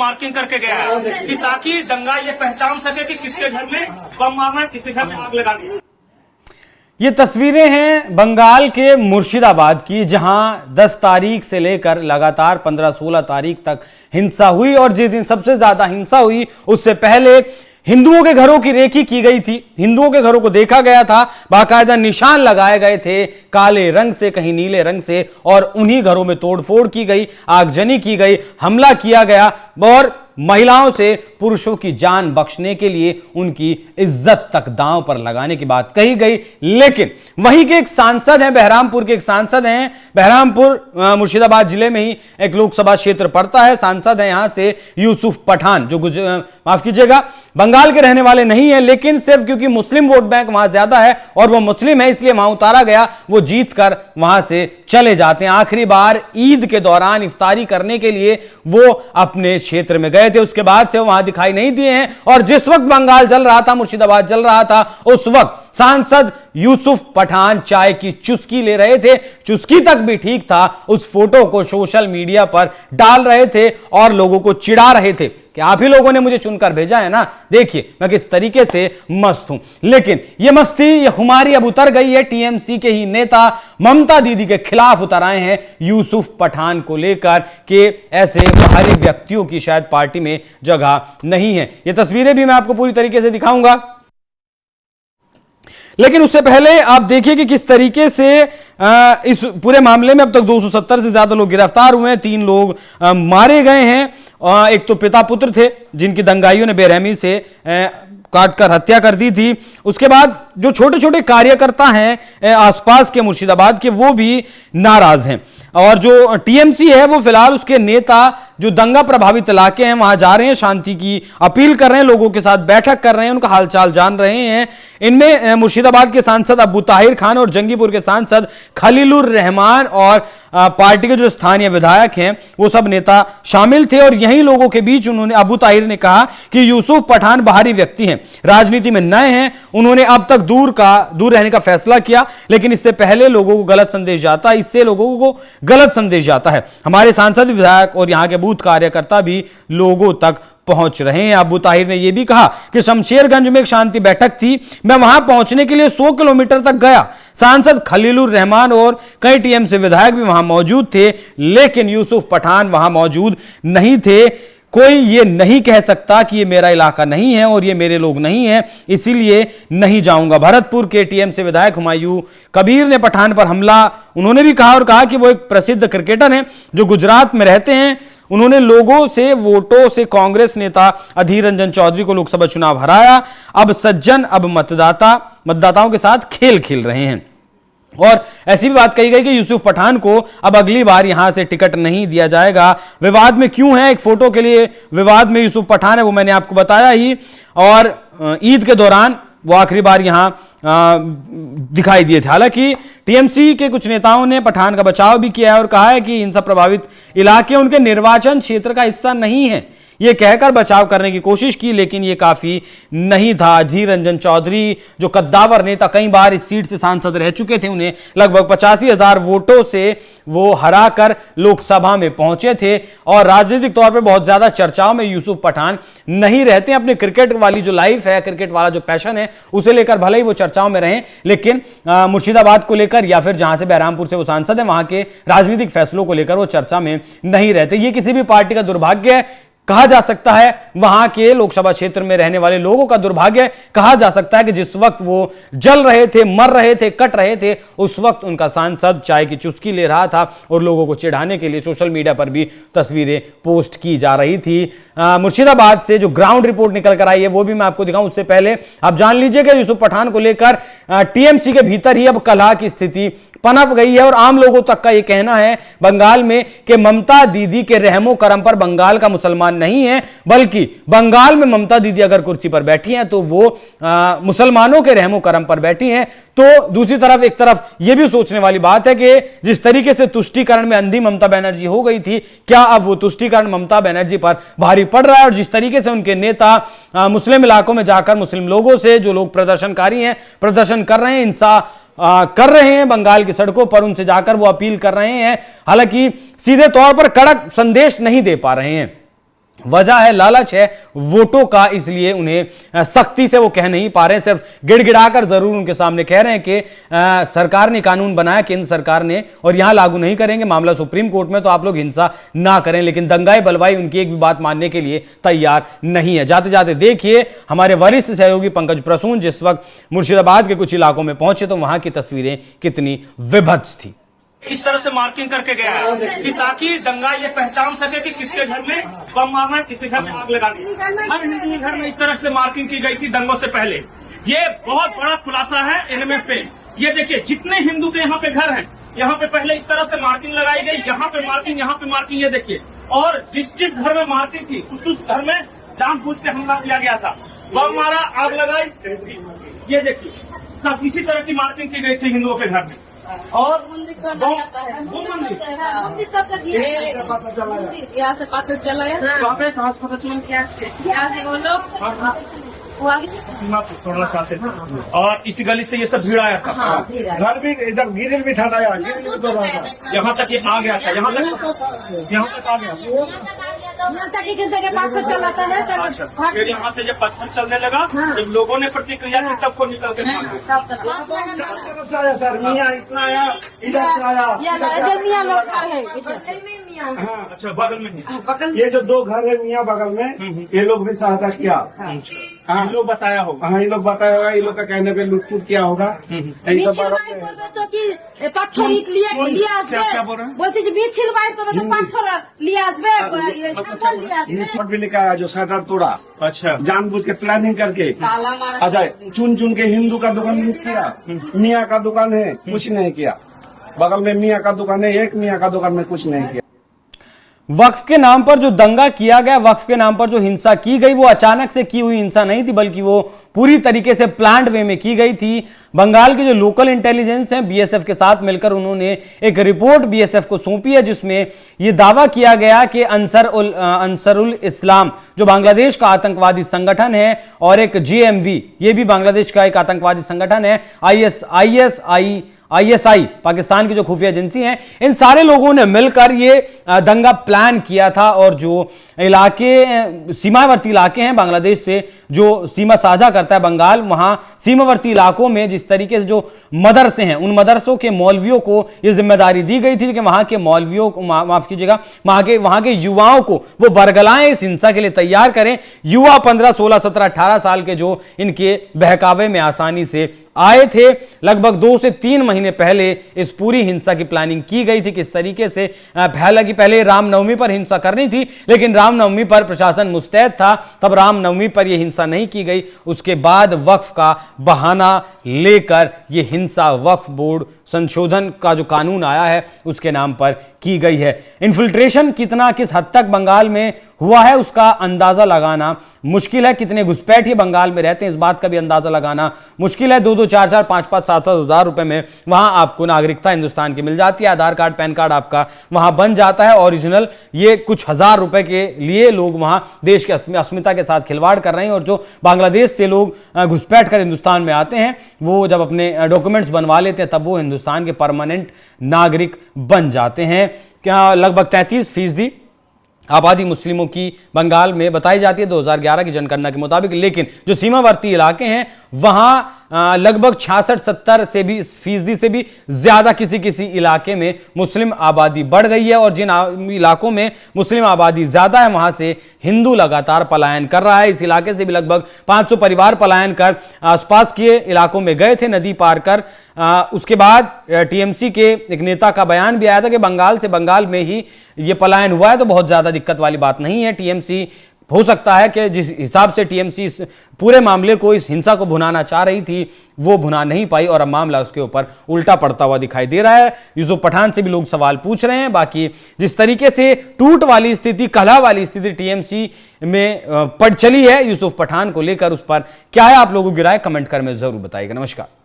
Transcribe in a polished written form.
Marking करके गया है कि ताकि दंगा ये पहचान सके कि किसके घर में बम मारना है, किसी घर में आग लगानी है। ये तस्वीरें हैं बंगाल के मुर्शिदाबाद की, जहां 10 तारीख से लेकर लगातार 15-16 तारीख तक हिंसा हुई और जिस दिन सबसे ज्यादा हिंसा हुई उससे पहले हिंदुओं के घरों की रेकी की गई थी। हिंदुओं के घरों को देखा गया था, बाकायदा निशान लगाए गए थे काले रंग से, कहीं नीले रंग से, और उन्हीं घरों में तोड़फोड़ की गई, आगजनी की गई, हमला किया गया और महिलाओं से पुरुषों की जान बख्शने के लिए उनकी इज्जत तक दांव पर लगाने की बात कही गई। लेकिन वहीं के एक सांसद हैं, बहरामपुर के एक सांसद हैं, बहरामपुर मुर्शिदाबाद जिले में ही एक लोकसभा क्षेत्र पड़ता है। सांसद हैं यहां से यूसुफ पठान, जो माफ कीजिएगा बंगाल के रहने वाले नहीं है, लेकिन सिर्फ क्योंकि मुस्लिम वोट बैंक वहां ज्यादा है और वो मुस्लिम है इसलिए वहां उतारा गया, वो जीत कर वहां से चले जाते हैं। आखिरी बार ईद के दौरान इफ्तारी करने के लिए वो अपने क्षेत्र में गए थे, उसके बाद से वहां दिखाई नहीं दिए हैं। और जिस वक्त बंगाल जल रहा था, मुर्शिदाबाद जल रहा था, उस वक्त सांसद यूसुफ पठान चाय की चुस्की ले रहे थे। चुस्की तक भी ठीक था, उस फोटो को सोशल मीडिया पर डाल रहे थे और लोगों को चिढ़ा रहे थे कि आप ही लोगों ने मुझे चुनकर भेजा है ना, देखिए मैं किस तरीके से मस्त हूं। लेकिन यह मस्ती, यह खुमारी अब उतर गई है। टीएमसी के ही नेता ममता दीदी के खिलाफ उतर आए हैं यूसुफ पठान को लेकर कि ऐसे बाहरी व्यक्तियों की शायद पार्टी में जगह नहीं है। यह तस्वीरें भी मैं आपको पूरी तरीके से दिखाऊंगा, लेकिन उससे पहले आप देखिए कि किस तरीके से इस पूरे मामले में अब तक 270 से ज्यादा लोग गिरफ्तार हुए हैं, 3 लोग मारे गए हैं। एक तो पिता पुत्र थे जिनकी दंगाइयों ने बेरहमी से काटकर हत्या कर दी थी। उसके बाद जो छोटे छोटे कार्यकर्ता हैं आसपास के मुर्शिदाबाद के, वो भी नाराज हैं। और जो टीएमसी है वो फिलहाल उसके नेता जो दंगा प्रभावित इलाके हैं वहां जा रहे हैं, शांति की अपील कर रहे हैं, लोगों के साथ बैठक कर रहे हैं, उनका हालचाल जान रहे हैं। इनमें मुर्शिदाबाद के सांसद अबू ताहिर खान और जंगीपुर के सांसद खलीलुर रहमान और पार्टी के जो स्थानीय विधायक हैं वो सब नेता शामिल थे। और यही लोगों के बीच उन्होंने, अबू ताहिर ने कहा कि यूसुफ पठान बाहरी व्यक्ति हैं, राजनीति में नए हैं, उन्होंने अब तक दूर रहने का फैसला किया, लेकिन इससे पहले लोगों को गलत संदेश जाता है, इससे लोगों को गलत संदेश जाता है। हमारे सांसद, विधायक और यहां के बूथ कार्यकर्ता भी लोगों तक पहुंच रहे हैं। अबू ताहिर ने यह भी कहा कि शमशेरगंज में एक शांति बैठक थी, मैं वहां पहुंचने के लिए 100 किलोमीटर तक गया। सांसद खलीलुर रहमान और कई टीएमसी विधायक भी वहां मौजूद थे, लेकिन यूसुफ पठान वहां मौजूद नहीं थे। कोई ये नहीं कह सकता कि ये मेरा इलाका नहीं है और ये मेरे लोग नहीं हैं, इसीलिए नहीं जाऊंगा। भरतपुर के टीएमसी विधायक हुमायूं कबीर ने पठान पर हमला उन्होंने भी कहा और कहा कि वो एक प्रसिद्ध क्रिकेटर हैं जो गुजरात में रहते हैं। उन्होंने लोगों से वोटों से कांग्रेस नेता अधीर रंजन चौधरी को लोकसभा चुनाव हराया। अब सज्जन, अब मतदाताओं के साथ खेल खेल रहे हैं। और ऐसी भी बात कही गई कि यूसुफ पठान को अब अगली बार यहां से टिकट नहीं दिया जाएगा। विवाद में क्यों है, एक फोटो के लिए विवाद में यूसुफ पठान है, वो मैंने आपको बताया ही। और ईद के दौरान वो आखिरी बार यहां दिखाई दिए थे। हालांकि टीएमसी के कुछ नेताओं ने पठान का बचाव भी किया है और कहा है कि हिंसा प्रभावित इलाके उनके निर्वाचन क्षेत्र का हिस्सा नहीं है, ये कहकर बचाव करने की कोशिश की, लेकिन ये काफी नहीं था। अधीर रंजन चौधरी जो कद्दावर नेता, कई बार इस सीट से सांसद रह चुके थे, उन्हें लगभग 85,000 वोटों से वो हराकर लोकसभा में पहुंचे थे। और राजनीतिक तौर पर बहुत ज्यादा चर्चाओं में यूसुफ पठान नहीं रहते। अपने क्रिकेट वाली जो लाइफ है, क्रिकेट वाला जो पैशन है, उसे लेकर भले ही वो चर्चाओं में रहे, लेकिन मुर्शिदाबाद को लेकर या फिर जहां से बहरामपुर से वो सांसद है वहां के राजनीतिक फैसलों को लेकर वो चर्चा में नहीं रहते। ये किसी भी पार्टी का दुर्भाग्य है कहा जा सकता है, वहां के लोकसभा क्षेत्र में रहने वाले लोगों का दुर्भाग्य कहा जा सकता है कि जिस वक्त वो जल रहे थे, मर रहे थे, कट रहे थे, उस वक्त उनका सांसद चाय की चुस्की ले रहा था और लोगों को चिढ़ाने के लिए सोशल मीडिया पर भी तस्वीरें पोस्ट की जा रही थी। मुर्शिदाबाद से जो ग्राउंड रिपोर्ट निकल कर आई है वो भी मैं आपको दिखाऊं, उससे पहले आप जान लीजिए कि यूसुफ पठान को लेकर टीएमसी के भीतर ही अब कलह की स्थिति पनप गई है। और आम लोगों तक का यह कहना है बंगाल में कि ममता दीदी के रहमो करम पर बंगाल का मुसलमान नहीं है, बल्कि बंगाल में ममता दीदी अगर कुर्सी पर बैठी हैं तो वो मुसलमानों के रहमो करम पर बैठी हैं। तो दूसरी तरफ, एक तरफ यह भी सोचने वाली बात है कि जिस तरीके से तुष्टीकरण में अंधी ममता बनर्जी हो गई थी, क्या अब वो तुष्टीकरण ममता बनर्जी पर भारी पड़ रहा है? और जिस तरीके से उनके नेता मुस्लिम इलाकों में जाकर मुस्लिम लोगों से, जो लोग प्रदर्शनकारी हैं, प्रदर्शन कर रहे हैं, हिंसा कर रहे हैं बंगाल की सड़कों पर, उनसे जाकर वो अपील कर रहे हैं, हालांकि सीधे तौर पर कड़क संदेश नहीं दे पा रहे हैं। वजह है लालच है वोटों का, इसलिए उन्हें सख्ती से वो कह नहीं पा रहे हैं, सिर्फ गिड़गिड़ाकर जरूर उनके सामने कह रहे हैं कि सरकार ने कानून बनाया, केंद्र सरकार ने, और यहां लागू नहीं करेंगे, मामला सुप्रीम कोर्ट में, तो आप लोग हिंसा ना करें। लेकिन दंगाई बलवाई उनकी एक भी बात मानने के लिए तैयार नहीं है। जाते जाते देखिए हमारे वरिष्ठ सहयोगी पंकज प्रसून जिस वक्त मुर्शिदाबाद के कुछ इलाकों में पहुंचे तो वहां की तस्वीरें कितनी विभत्स थी। इस तरह से मार्किंग करके गया है कि ताकि दंगा ये पहचान सके कि किसके घर में बम मारना है, किसी घर में आग लगानी है। हर हिंदू के घर में इस तरह से मार्किंग की गई थी दंगों से पहले। ये बहुत बड़ा खुलासा है इनमें पे। ये देखिए जितने हिंदू के यहाँ पे घर हैं, यहाँ पे पहले इस तरह से मार्किंग लगाई गई, यहाँ पे मार्किंग, यहाँ पे मार्किंग, ये देखिए। और जिस जिस घर में मार्किंग थी उस घर में जानबूझ के हमला किया गया था, बम मारा, आग लगाई। ये देखिए सब इसी तरह की मार्किंग की गई थी हिंदुओं के घर में। और यहाँ से पता चला है, कहाँ से पता चला? यहाँ से वो लोग छोड़ना चाहते थे और इसी गली से ये सब भीड़ आया था। घर भी इधर गिरिल भी था, यहाँ तक ये आ गया था, यहाँ तक आ गया। अच्छा, फिर यहाँ से जब पत्थर चलने लगा, जब लोगों ने प्रतिक्रिया की तब को निकल के तरफ से आया सर, मियाँ इतना आया, इधर से आया, मियाँ लोग है। हाँ। अच्छा बगल में ये जो दो घर है मियाँ बगल में, ये लोग भी सहायता किया। हाँ लोग बताया होगा। हाँ ये लोग बताया होगा, ये लोग का कहने पे लूटफूट किया होगा। পাথর লিয়ে আসবে, क्या बोल रहे हैं? বলছে যে মিছিল বাইর করবে তো পাথর লিয়ে আসবে, সাবল লিয়ে আসবে। रिपोर्ट भी लिखा है जो शटर तोड़ा, अच्छा जानबूझ के प्लानिंग करके। ताला मारा। अच्छा चुन चुन के हिंदू का दुकान लूट किया, मियाँ का दुकान है कुछ नहीं किया, बगल में मियाँ का दुकान है, एक मियाँ का दुकान में कुछ नहीं किया। वक्फ के नाम पर जो दंगा किया गया, वक्फ के नाम पर जो हिंसा की गई, वो अचानक से की हुई हिंसा नहीं थी, बल्कि वो पूरी तरीके से प्लान्ड वे में की गई थी। बंगाल के जो लोकल इंटेलिजेंस है बीएसएफ के साथ मिलकर उन्होंने एक रिपोर्ट बीएसएफ को सौंपी है, जिसमें यह दावा किया गया कि अंसरुल इस्लाम जो बांग्लादेश का आतंकवादी संगठन है और एक जेएमबी, ये भी बांग्लादेश का एक आतंकवादी संगठन है, आईएसआई पाकिस्तान की जो खुफिया एजेंसी है, इन सारे लोगों ने मिलकर ये दंगा प्लान किया था। और जो इलाके सीमावर्ती इलाके हैं बांग्लादेश से, जो सीमा साझा करता है बंगाल, वहां सीमावर्ती इलाकों में जिस तरीके से जो मदरसे हैं, उन मदरसों के मौलवियों को यह जिम्मेदारी दी गई थी कि वहां के मौलवियों को, माफ कीजिएगा, वहां के युवाओं को वो बरगलाएं इस हिंसा के लिए तैयार करें। युवा 15, 16, 17, 18 साल के जो इनके बहकावे में आसानी से आए थे। लगभग 2 से 3 महीने पहले इस पूरी हिंसा की प्लानिंग की गई थी। किस तरीके से हालांकि पहले रामनवमी पर हिंसा करनी थी, लेकिन रामनवमी पर प्रशासन मुस्तैद था, तब रामनवमी पर यह हिंसा नहीं की गई। उसके बाद वक्फ का बहाना लेकर यह हिंसा वक्फ बोर्ड संशोधन का जो कानून आया है उसके नाम पर की गई है। इन्फिल्ट्रेशन कितना, किस हद तक बंगाल में हुआ है उसका अंदाजा लगाना मुश्किल है। कितने घुसपैठ ही बंगाल में रहते हैं इस बात का भी अंदाजा लगाना मुश्किल है। 2-2, 4-4, 5-5, 7-7 हज़ार रुपए में वहां आपको नागरिकता हिंदुस्तान की मिल जाती है, आधार कार्ड, पैन कार्ड आपका वहां बन जाता है ओरिजिनल। ये कुछ हजार रुपए के लिए लोग वहां देश की अस्मिता के साथ खिलवाड़ कर रहे हैं। और जो बांग्लादेश से लोग घुसपैठ कर हिंदुस्तान में आते हैं, वो जब अपने डॉक्यूमेंट्स बनवा लेते हैं तब वो हिंदुस्तान के परमानेंट नागरिक बन जाते हैं। क्या लगभग 33% आबादी मुस्लिमों की बंगाल में बताई जाती है 2011 की जनगणना के मुताबिक, लेकिन जो सीमावर्ती इलाके हैं वहां लगभग 66-70% से भी ज्यादा किसी इलाके में मुस्लिम आबादी बढ़ गई है। और जिन इलाकों में मुस्लिम आबादी ज्यादा है वहां से हिंदू लगातार पलायन कर रहा है। इस इलाके से भी लगभग 500 परिवार पलायन कर आसपास के इलाकों में गए थे नदी पार कर। उसके बाद टीएमसी के एक नेता का बयान भी आया था कि बंगाल से बंगाल में ही यह पलायन हुआ है, तो बहुत ज्यादा दिक्कत वाली बात नहीं है। टीएमसी हो सकता है कि जिस हिसाब से टीएमसी इस पूरे मामले को, इस हिंसा को भुनाना चाह रही थी, वो भुना नहीं पाई और अब मामला उसके ऊपर उल्टा पड़ता हुआ दिखाई दे रहा है। यूसुफ पठान से भी लोग सवाल पूछ रहे हैं। बाकी जिस तरीके से टूट वाली स्थिति, कलह वाली स्थिति टीएमसी में पड़ चली है यूसुफ पठान को लेकर, उस पर क्या है आप लोगों की राय कमेंट कर में जरूर बताइएगा। नमस्कार।